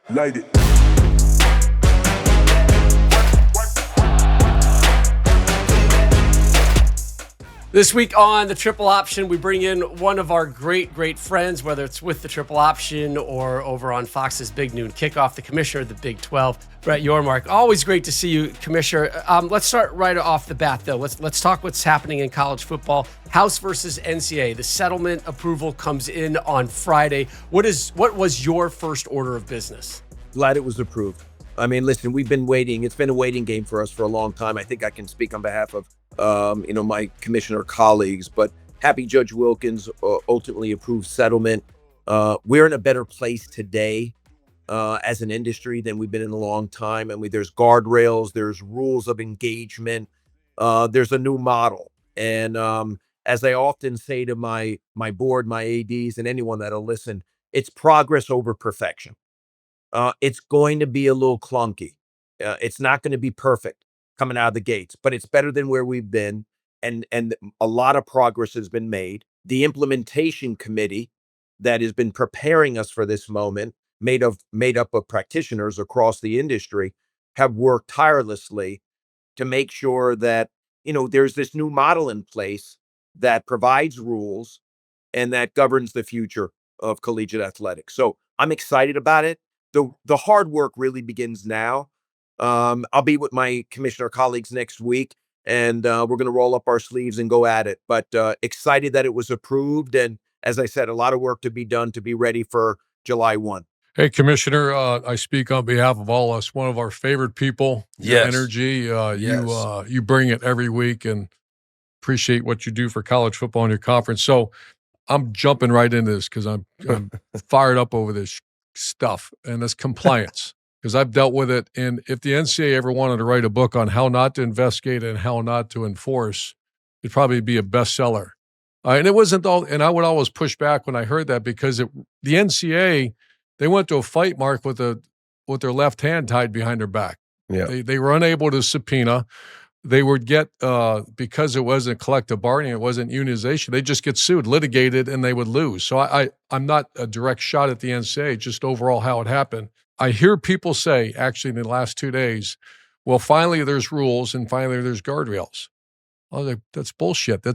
Light it. This week on the Triple Option, we bring in one of our great friends, whether it's with the Triple Option or over on Fox's Big Noon Kickoff, the commissioner of the Big 12, Brett Yormark. Always great to see you, Commissioner. Let's start right off the bat, though. Let's talk what's happening in college football. House versus NCAA. The settlement approval comes in on Friday. What was your first order of business? Glad it was approved. I mean, listen, we've been waiting. It's been a waiting game for us for a long time. I think I can speak on behalf of, my commissioner colleagues, but happy Judge Wilkins ultimately approved settlement. We're in a better place today as an industry than we've been in a long time. I mean, there's guardrails, there's rules of engagement, there's a new model. And as I often say to my board, my ADs, and anyone that'll listen, it's progress over perfection. It's going to be a little clunky. It's not going to be perfect coming out of the gates, but it's better than where we've been. And a lot of progress has been made. The implementation committee that has been preparing us for this moment, made up of practitioners across the industry, have worked tirelessly to make sure that, there's this new model in place that provides rules and that governs the future of collegiate athletics. So I'm excited about it. The hard work really begins now. I'll be with my commissioner colleagues next week, and we're going to roll up our sleeves and go at it. But excited that it was approved. And as I said, a lot of work to be done to be ready for July 1. Hey, Commissioner, I speak on behalf of all us, one of our favorite people. Your energy, you bring it every week, and appreciate what you do for college football in your conference. So I'm jumping right into this because I'm fired up over this stuff, and this compliance, because I've dealt with it. And if the NCAA ever wanted to write a book on how not to investigate and how not to enforce, it'd probably be a bestseller. And it wasn't all, and I would always push back when I heard that, because the NCAA, they went to a fight, Mark, with their left hand tied behind their back. Yeah. They were unable to subpoena. They would get, because it wasn't collective bargaining, it wasn't unionization, they just get sued, litigated, and they would lose. So I'm not a direct shot at the NCAA, just overall how it happened. I hear people say, actually in the last 2 days, well, finally there's rules and finally there's guardrails. That's bullshit.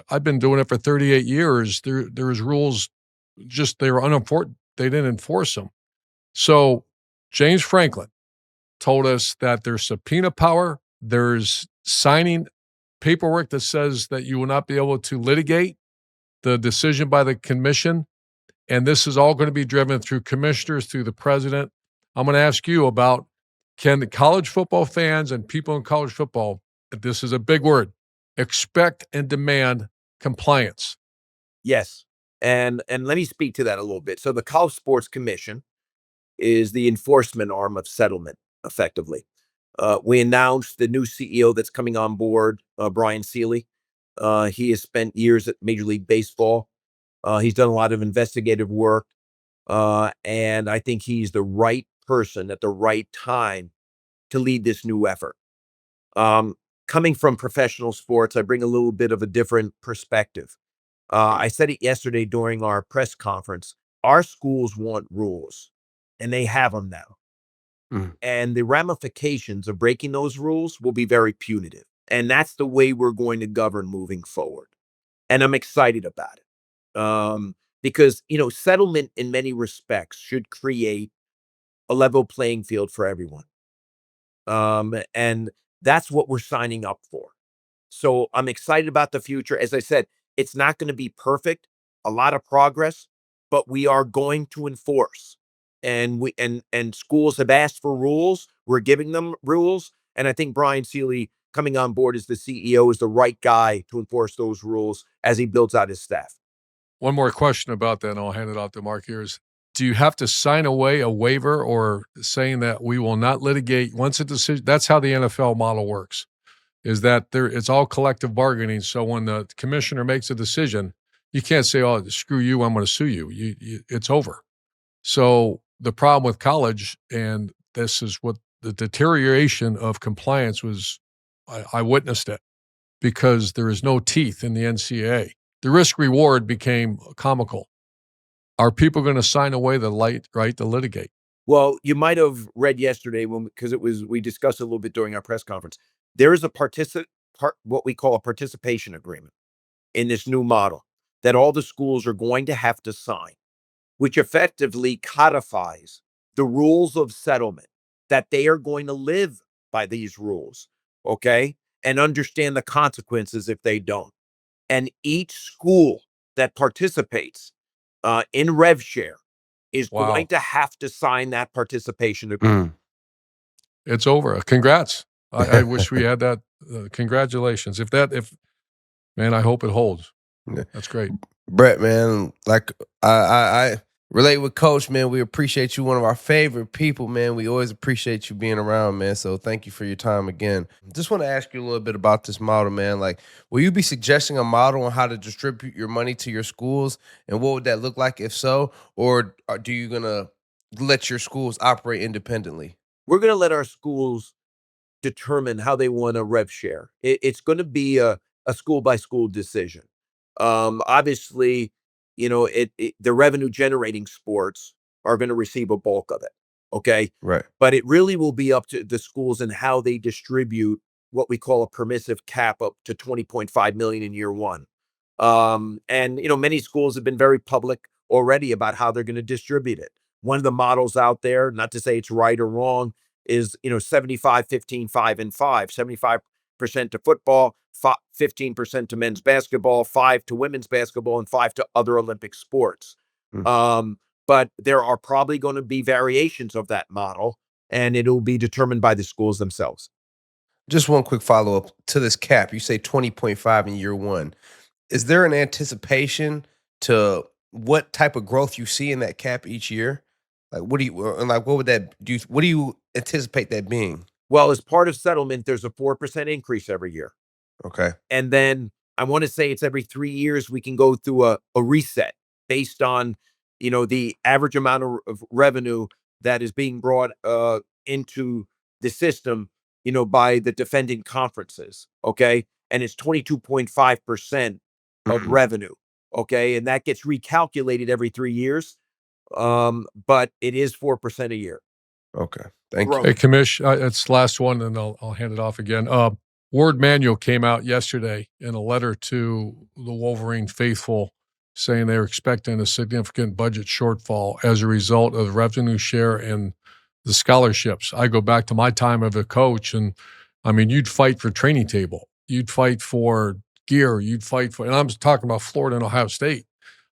I've been doing it for 38 years. There was rules, just they were unimportant. They didn't enforce them. So James Franklin told us that there's subpoena power, there's signing paperwork that says that you will not be able to litigate the decision by the commission. And this is all going to be driven through commissioners, through the president. I'm going to ask you about, can the college football fans and people in college football, this is a big word, expect and demand compliance? Yes. And let me speak to that a little bit. So the College Sports Commission is the enforcement arm of settlement, effectively. We announced the new CEO that's coming on board, Brian Seeley. He has spent years at Major League Baseball. He's done a lot of investigative work. And I think he's the right person at the right time to lead this new effort. Coming from professional sports, I bring a little bit of a different perspective. I said it yesterday during our press conference. Our schools want rules, and they have them now. And the ramifications of breaking those rules will be very punitive. And that's the way we're going to govern moving forward. And I'm excited about it. Because, settlement in many respects should create a level playing field for everyone. And that's what we're signing up for. So I'm excited about the future. As I said, it's not going to be perfect, a lot of progress, but we are going to enforce. And schools have asked for rules. We're giving them rules. And I think Brian Seeley coming on board as the CEO is the right guy to enforce those rules as he builds out his staff. One more question about that, and I'll hand it off to Mark here, is, do you have to sign away a waiver or saying that we will not litigate once a decision? That's how the NFL model works, is that it's all collective bargaining. So when the commissioner makes a decision, you can't say, oh, screw you, I'm going to sue you. It's over. So the problem with college, and this is what the deterioration of compliance was, I witnessed it, because there is no teeth in the NCAA. The risk reward became comical. Are people going to sign away the right to litigate? Well, you might have read yesterday because we discussed it a little bit during our press conference. There is a what we call a participation agreement in this new model that all the schools are going to have to sign, which effectively codifies the rules of settlement, that they are going to live by these rules, okay, and understand the consequences if they don't. And each school that participates in rev share is going Wow. to have to sign that participation agreement. It's over. Congrats. I wish we had that. Congratulations. Man, I hope it holds. Yeah. That's great. Brett, man, like I relate with Coach, man. We appreciate you, one of our favorite people, man. We always appreciate you being around, man. So thank you for your time again. Just want to ask you a little bit about this model, man. Like, will you be suggesting a model on how to distribute your money to your schools, and what would that look like if so? Or do you gonna let your schools operate independently? We're going to let our schools determine how they want to rev share. It's going to be a school by school decision. Obviously, the revenue generating sports are going to receive a bulk of it. Okay. Right. But it really will be up to the schools and how they distribute what we call a permissive cap up to 20.5 million in year one. And many schools have been very public already about how they're going to distribute it. One of the models out there, not to say it's right or wrong, is 75, 15, 5, and 5. 75% to football, 15% to men's basketball, 5 to women's basketball, and 5 to other Olympic sports. Mm. But there are probably going to be variations of that model, and it'll be determined by the schools themselves. Just one quick follow up to this cap. You say 20.5 in year one. Is there an anticipation to what type of growth you see in that cap each year? Like, what do you and like what would that do? What do you anticipate that being? Well, as part of settlement, there's a 4% increase every year. Okay. And then I want to say it's every 3 years we can go through a reset based on, the average amount of revenue that is being brought into the system, by the defending conferences. Okay. And it's 22.5% of Mhm. revenue. Okay. And that gets recalculated every 3 years. But it is 4% a year. Okay. Thank you. Hey, Growth. Commish, it's the last one, and I'll hand it off again. Word Manual came out yesterday in a letter to the Wolverine faithful saying they were expecting a significant budget shortfall as a result of the revenue share and the scholarships. I go back to my time of a coach, and I mean, you'd fight for training table, you'd fight for gear, you'd fight for, and I'm talking about Florida and Ohio State.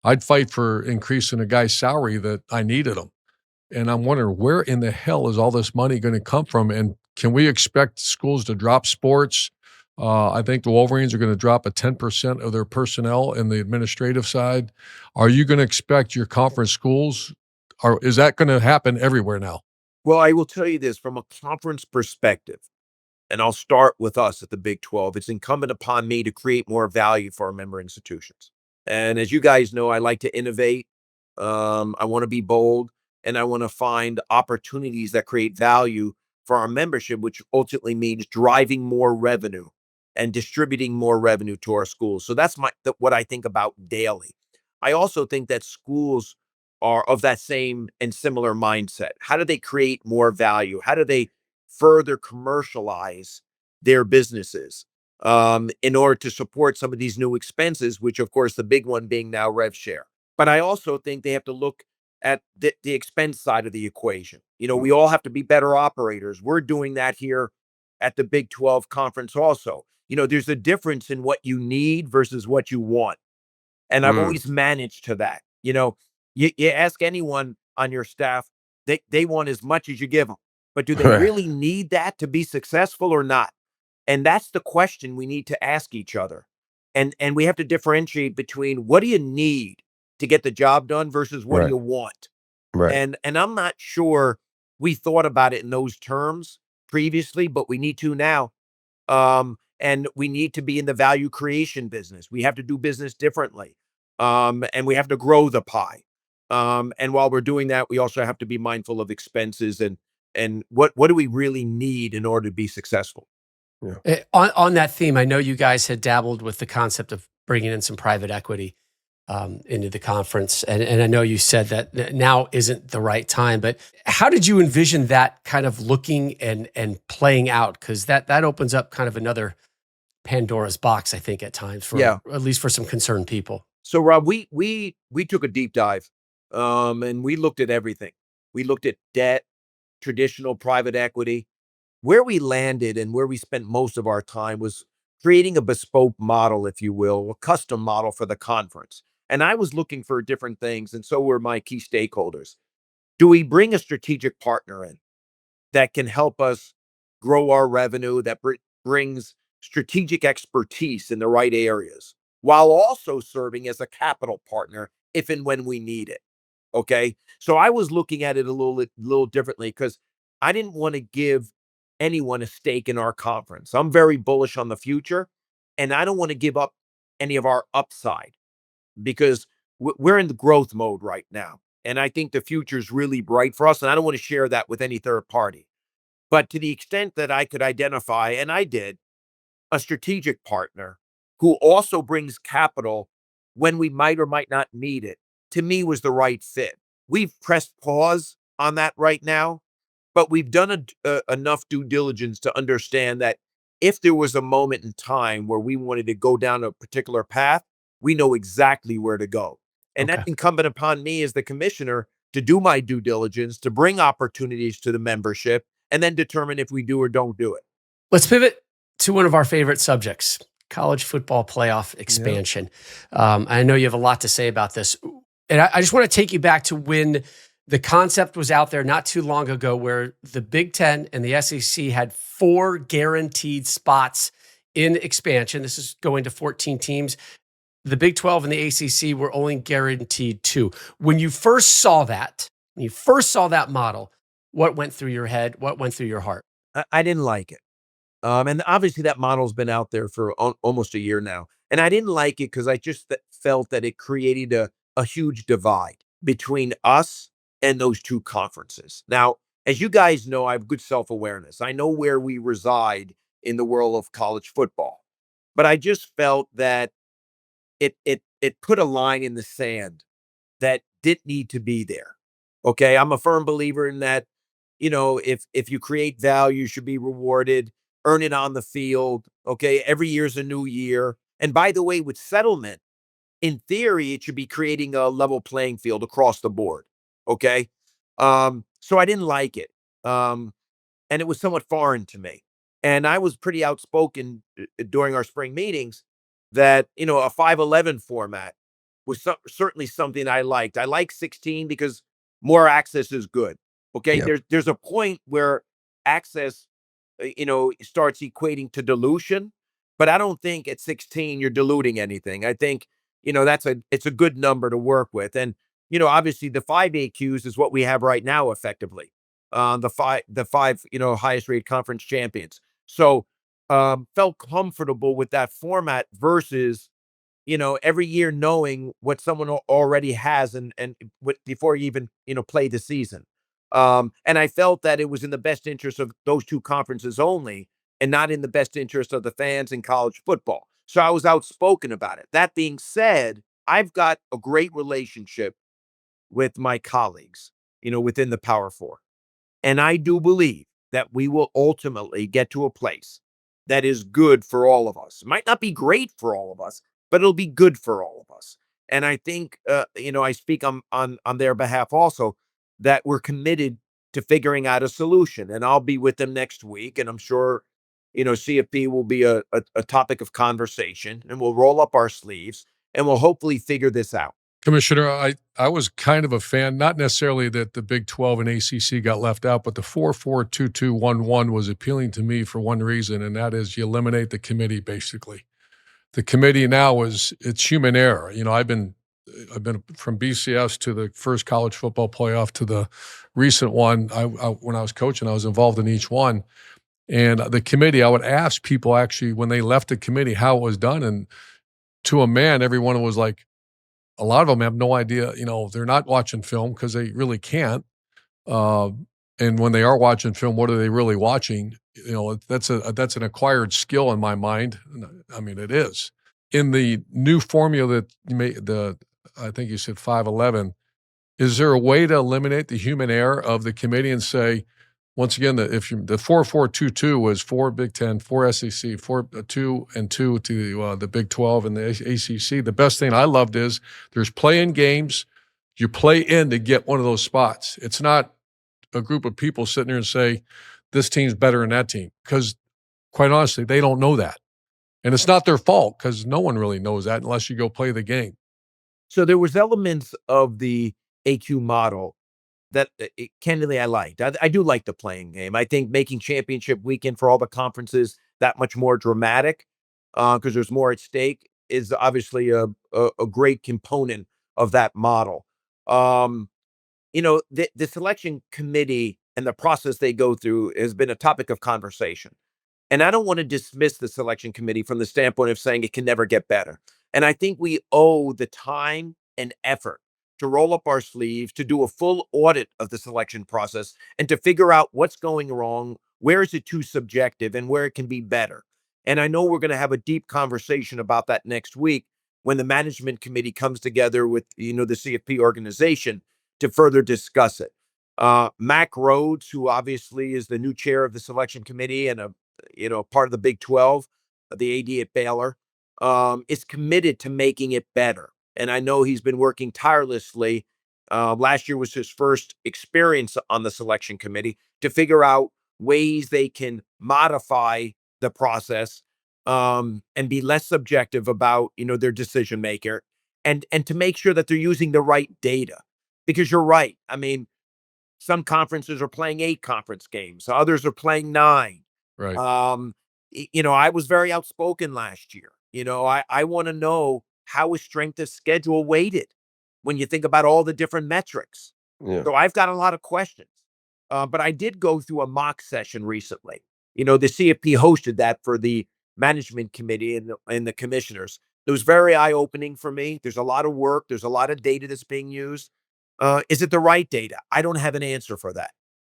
I'd fight for increasing a guy's salary that I needed him. And I'm wondering, where in the hell is all this money going to come from? And can we expect schools to drop sports? I think the Wolverines are going to drop 10% of their personnel in the administrative side. Are you going to expect your conference schools, or is that going to happen everywhere now? Well, I will tell you this from a conference perspective, and I'll start with us at the Big 12. It's incumbent upon me to create more value for our member institutions. And as you guys know, I like to innovate. I want to be bold, and I want to find opportunities that create value for our membership, which ultimately means driving more revenue and distributing more revenue to our schools. So that's what I think about daily. I also think that schools are of that same and similar mindset. How do they create more value? How do they further commercialize their businesses in order to support some of these new expenses, which, of course, the big one being now rev share. But I also think they have to look at the expense side of the equation. We all have to be better operators. We're doing that here at the Big 12 conference also. There's a difference in what you need versus what you want. And I've Mm. always managed to that. You ask anyone on your staff, they want as much as you give them. But do they Right. really need that to be successful or not? And that's the question we need to ask each other. And we have to differentiate between what do you need to get the job done versus what do Right. you want? Right. And I'm not sure we thought about it in those terms previously, but we need to now. And we need to be in the value creation business. We have to do business differently. And we have to grow the pie. And while we're doing that, we also have to be mindful of expenses and what do we really need in order to be successful. Yeah. On that theme, I know you guys had dabbled with the concept of bringing in some private equity. into the conference. And I know you said that now isn't the right time, but how did you envision that kind of looking and playing out? Because that opens up kind of another Pandora's box, I think, at times, Yeah. at least for some concerned people. So Rob, we took a deep dive, and we looked at everything. We looked at debt, traditional private equity. Where we landed and where we spent most of our time was creating a bespoke model, if you will, a custom model for the conference. And I was looking for different things, and so were my key stakeholders. Do we bring a strategic partner in that can help us grow our revenue, that brings strategic expertise in the right areas, while also serving as a capital partner if and when we need it? Okay. So I was looking at it a little differently because I didn't want to give anyone a stake in our conference. I'm very bullish on the future, and I don't want to give up any of our upside because we're in the growth mode right now. And I think the future is really bright for us. And I don't want to share that with any third party. But to the extent that I could identify, and I did, a strategic partner who also brings capital when we might or might not need it, to me was the right fit. We've pressed pause on that right now, but we've done enough due diligence to understand that if there was a moment in time where we wanted to go down a particular path, we know exactly where to go. And Okay. that's incumbent upon me as the commissioner to do my due diligence, to bring opportunities to the membership, and then determine if we do or don't do it. Let's pivot to one of our favorite subjects, college football playoff Yeah. expansion. I know you have a lot to say about this. And I just want to take you back to when the concept was out there not too long ago, where the Big Ten and the SEC had 4 guaranteed spots in expansion. This is going to 14 teams. The Big 12 and the ACC were only guaranteed 2. When you first saw that model, what went through your head? What went through your heart? I didn't like it. And obviously that model's been out there for almost a year now. And I didn't like it because I just felt that it created a huge divide between us and those two conferences. Now, as you guys know, I have good self awareness. I know where we reside in the world of college football, but I just felt that it put a line in the sand that didn't need to be there. Okay. I'm a firm believer in that, if you create value, you should be rewarded, earn it on the field. Okay. Every year's a new year. And by the way, with settlement, in theory, it should be creating a level playing field across the board. Okay. So I didn't like it. Um, and it was somewhat foreign to me. And I was pretty outspoken during our spring meetings that, a 5-11 format was certainly something I liked. I like 16 because more access is good. Okay. Yep. There's a point where access, starts equating to dilution, but I don't think at 16 you're diluting anything. I think, it's a good number to work with. And, obviously the 5 AQs is what we have right now effectively. The five, highest rated conference champions. So, felt comfortable with that format versus, every year knowing what someone already has and before you even, play the season. And I felt that it was in the best interest of those two conferences only and not in the best interest of the fans in college football. So I was outspoken about it. That being said, I've got a great relationship with my colleagues, within the Power Four. And I do believe that we will ultimately get to a place that is good for all of us. It might not be great for all of us, but it'll be good for all of us. And I think, I speak on their behalf also that we're committed to figuring out a solution. And I'll be with them next week, and I'm sure, CFP will be a topic of conversation, and we'll roll up our sleeves and we'll hopefully figure this out. Commissioner, I was kind of a fan, not necessarily that the Big 12 and ACC got left out, but the 4-4-2-2-1-1 was appealing to me for one reason, and that is you eliminate the committee, basically. The committee now it's human error. I've been from BCS to the first college football playoff to the recent one. When I was coaching, I was involved in each one. And the committee, I would ask people actually when they left the committee how it was done, and to a man, everyone was like, a lot of them have no idea, they're not watching film because they really can't. Uh, and when they are watching film, what are they really watching? That's an acquired skill in my mind. I mean, it is. In the new formula that I think you said 5'11". Is there a way to eliminate the human error of the committee and say, once again, the 4-4-2-2 was 4 Big Ten, 4 SEC, 2 and 2 to the Big 12 and the ACC. The best thing I loved is there's play-in games. You play in to get one of those spots. It's not a group of people sitting there and say, this team's better than that team, because quite honestly, they don't know that. And it's not their fault, because no one really knows that unless you go play the game. So there was elements of the AQ model that candidly I liked. I do like the playing game. I think making championship weekend for all the conferences that much more dramatic, because there's more at stake, is obviously a great component of that model. Um, the selection committee and the process they go through has been a topic of conversation. And I don't want to dismiss the selection committee from the standpoint of saying it can never get better. And I think we owe the time and effort to roll up our sleeves, to do a full audit of the selection process, and to figure out what's going wrong, where is it too subjective, and where it can be better. And I know we're going to have a deep conversation about that next week when the management committee comes together with the CFP organization to further discuss it. Mac Rhodes, who obviously is the new chair of the selection committee and a part of the Big 12, the AD at Baylor, is committed to making it better. And I know he's been working tirelessly. Last year was his first experience on the selection committee to figure out ways they can modify the process, and be less subjective about their decision maker, and to make sure that they're using the right data. Because you're right. I mean, some conferences are playing 8 conference games, others are playing 9. Right. I was very outspoken last year. I want to know, how is strength of schedule weighted when you think about all the different metrics? Yeah. So I've got a lot of questions. But I did go through a mock session recently. The CFP hosted that for the management committee and the commissioners. It was very eye-opening for me. There's a lot of work. There's a lot of data that's being used. Is it the right data? I don't have an answer for that.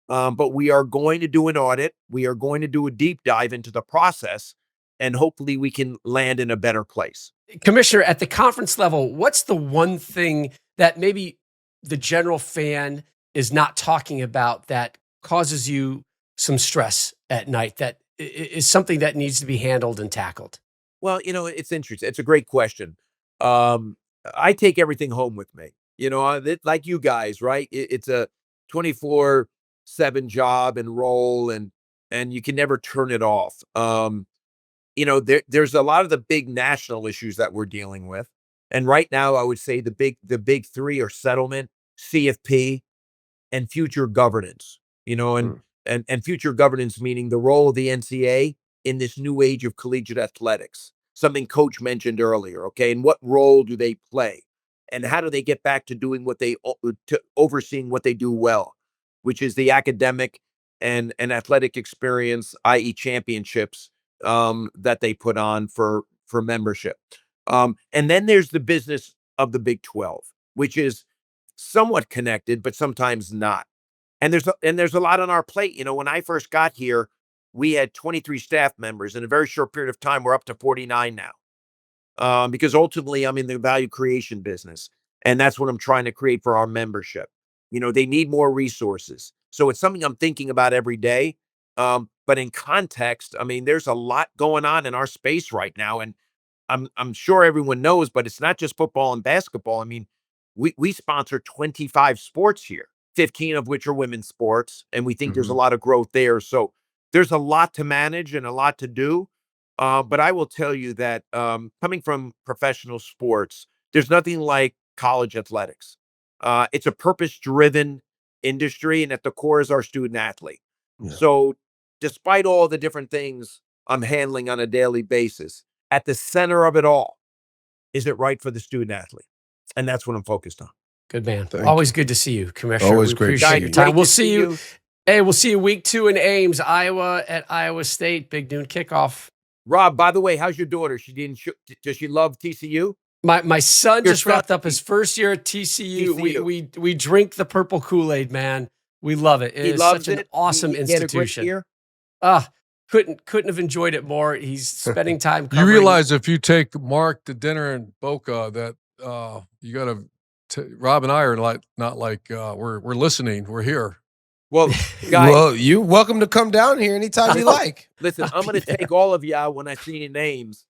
But we are going to do an audit. We are going to do a deep dive into the process, and hopefully we can land in a better place. Commissioner, at the conference level, what's the one thing that maybe the general fan is not talking about that causes you some stress at night, that is something that needs to be handled and tackled? Well, it's interesting. It's a great question. I take everything home with me. Like you guys, right? It's a 24/7 job and role, and you can never turn it off. There's a lot of the big national issues that we're dealing with, and right now, I would say the big 3 are settlement, CFP, and future governance. And future governance, meaning the role of the NCAA in this new age of collegiate athletics. Something Coach mentioned earlier. Okay, and what role do they play, and how do they get back to doing to overseeing what they do well, which is the academic and athletic experience, i.e., championships, that they put on for membership. And then there's the business of the Big 12, which is somewhat connected, but sometimes not. And there's a lot on our plate. When I first got here, we had 23 staff members. In a very short period of time, we're up to 49 now. Because ultimately, I'm in the value creation business, and that's what I'm trying to create for our membership. They need more resources, so it's something I'm thinking about every day. But in context, I mean, there's a lot going on in our space right now, and I'm sure everyone knows, but it's not just football and basketball. I mean, we sponsor 25 sports here, 15 of which are women's sports, and we think there's a lot of growth there. So there's a lot to manage and a lot to do. But I will tell you that, coming from professional sports, there's nothing like college athletics. It's a purpose-driven industry, and at the core is our student athlete. Yeah. So despite all the different things I'm handling on a daily basis, at the center of it all, is it right for the student athlete? And that's what I'm focused on. Good man. Thank Always you. good to see you, Commissioner. Always We great to appreciate see your you. time. Great We'll to see you. Hey, we'll see you week 2 in Ames, Iowa, at Iowa State. Big noon kickoff. Rob, by the way, how's your daughter? Does she love TCU? My son Your just wrapped son- up his first year at TCU. TCU. We drink the purple Kool-Aid, man. We love it. It He is loves such an it. awesome He had a great institution. year. Couldn't have enjoyed it more. He's spending time You covering. realize if you take Mark to dinner in Boca that you got to. Rob and I are not like we're listening. We're here. Well, guys, Well, you welcome to come down here anytime you like. listen, I'm going to take all of you out when I see your names.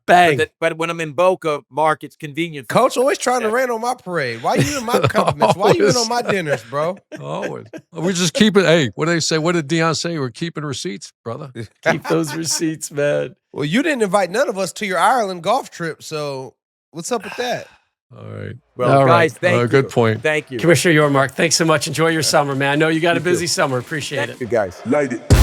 Bang. But when I'm in Boca, Mark, it's convenient. Coach always trying to rain on my parade. Why you in my compliments? Why you in on my dinners, bro? Always. We just keep it. Hey, what do they say? What did Deion say? We're keeping receipts, brother. Keep those receipts, man. Well, you didn't invite none of us to your Ireland golf trip, so what's up with that? All right. Well, All guys, right. thank you. Good point. Thank you. Commissioner Yormark, thanks so much. Enjoy your summer, man. I know you got a busy summer. Appreciate it. Thank you, guys. Light it.